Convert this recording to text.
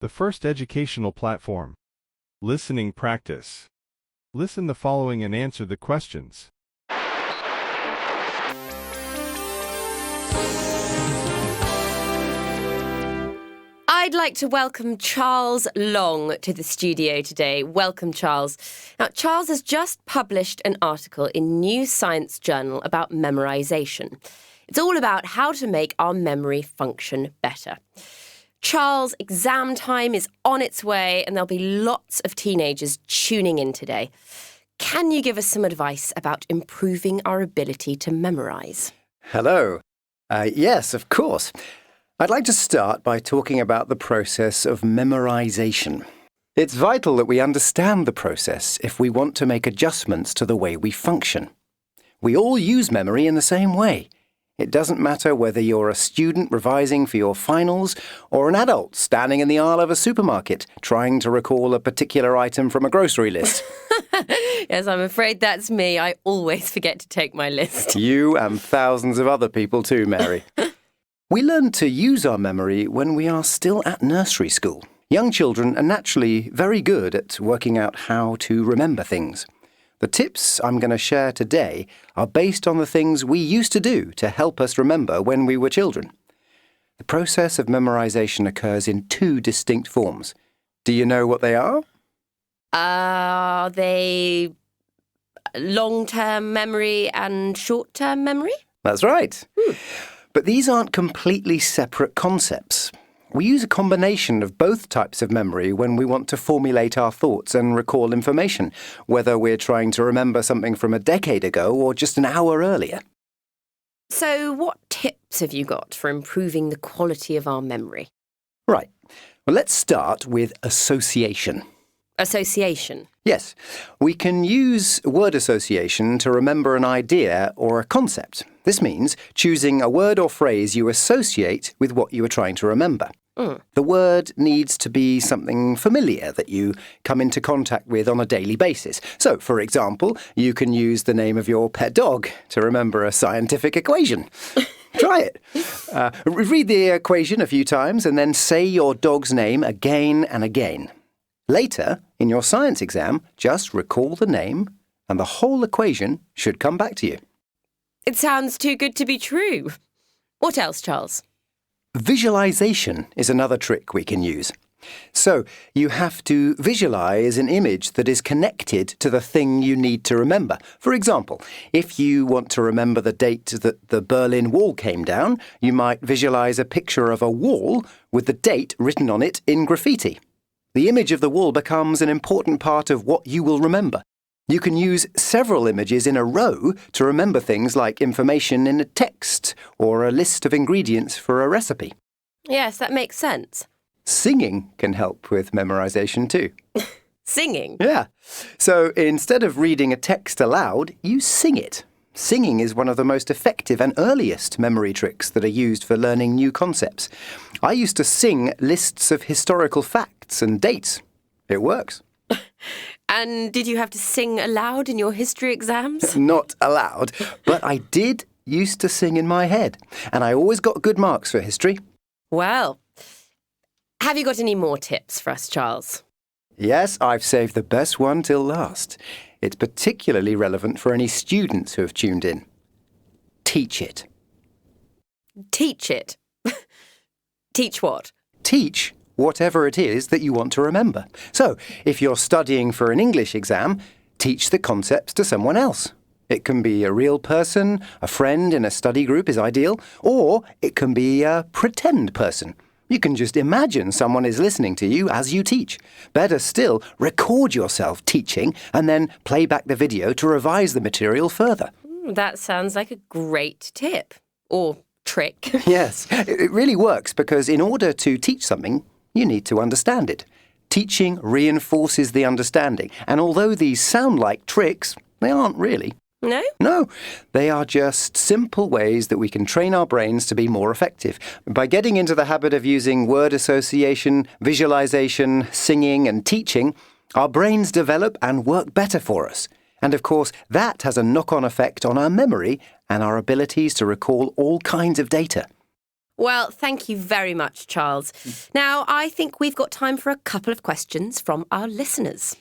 The first educational platform. Listening practice. Listen the following and answer the questions. I'd like to welcome Charles Long to the studio today. Welcome, Charles. Now, Charles has just published an article in New Science Journal about memorization. It's all about how to make our memory function better. Charles, exam time is on its way and there'll be lots of teenagers tuning in today. Can you give us some advice about improving our ability to memorize? Hello. Yes, of course. I'd like to start by talking about the process of memorization. It's vital that we understand the process if we want to make adjustments to the way we function. We all use memory in the same way. It doesn't matter whether you're a student revising for your finals or an adult standing in the aisle of a supermarket trying to recall a particular item from a grocery list. Yes, I'm afraid that's me. I always forget to take my list. You and thousands of other people too, Mary. We learn to use our memory when we are still at nursery school. Young children are naturally very good at working out how to remember things. The tips I'm going to share today are based on the things we used to do to help us remember when we were children. The process of memorization occurs in two distinct forms. Do you know what they are? Are they long-term memory and short-term memory? That's right. But these aren't completely separate concepts. We use a combination of both types of memory when we want to formulate our thoughts and recall information, whether we're trying to remember something from a decade ago or just an hour earlier. So what tips have you got for improving the quality of our memory? Right. Well, let's start with association. Association? Yes. We can use word association to remember an idea or a concept. This means choosing a word or phrase you associate with what you are trying to remember. The word needs to be something familiar that you come into contact with on a daily basis. So, for example, you can use the name of your pet dog to remember a scientific equation. Try it. Read the equation a few times and then say your dog's name again and again. Later, in your science exam, just recall the name and the whole equation should come back to you. It sounds too good to be true. What else, Charles? Visualization is another trick we can use. So, you have to visualize an image that is connected to the thing you need to remember. For example, if you want to remember the date that the Berlin Wall came down, you might visualize a picture of a wall with the date written on it in graffiti. The image of the wall becomes an important part of what you will remember. You can use several images in a row to remember things like information in a text or a list of ingredients for a recipe. Yes, that makes sense. Singing can help with memorization too. Singing? Yeah. So instead of reading a text aloud, you sing it. Singing is one of the most effective and earliest memory tricks that are used for learning new concepts. I used to sing lists of historical facts and dates. It works. And did you have to sing aloud in your history exams? Not aloud, but I did used to sing in my head, and I always got good marks for history. Well, have you got any more tips for us, Charles? Yes, I've saved the best one till last. It's particularly relevant for any students who have tuned in. Teach it. Teach it? Teach what? Teach whatever it is that you want to remember. So, if you're studying for an English exam, teach the concepts to someone else. It can be a real person, a friend in a study group is ideal, or it can be a pretend person. You can just imagine someone is listening to you as you teach. Better still, record yourself teaching and then play back the video to revise the material further. That sounds like a great tip. Or trick. Yes, it really works because in order to teach something, you need to understand it. Teaching reinforces the understanding, and although these sound like tricks, they aren't really. No? No, they are just simple ways that we can train our brains to be more effective. By getting into the habit of using word association, visualization, singing and teaching, our brains develop and work better for us. And of course, that has a knock-on effect on our memory and our abilities to recall all kinds of data. Well, thank you very much, Charles. Now, I think we've got time for a couple of questions from our listeners.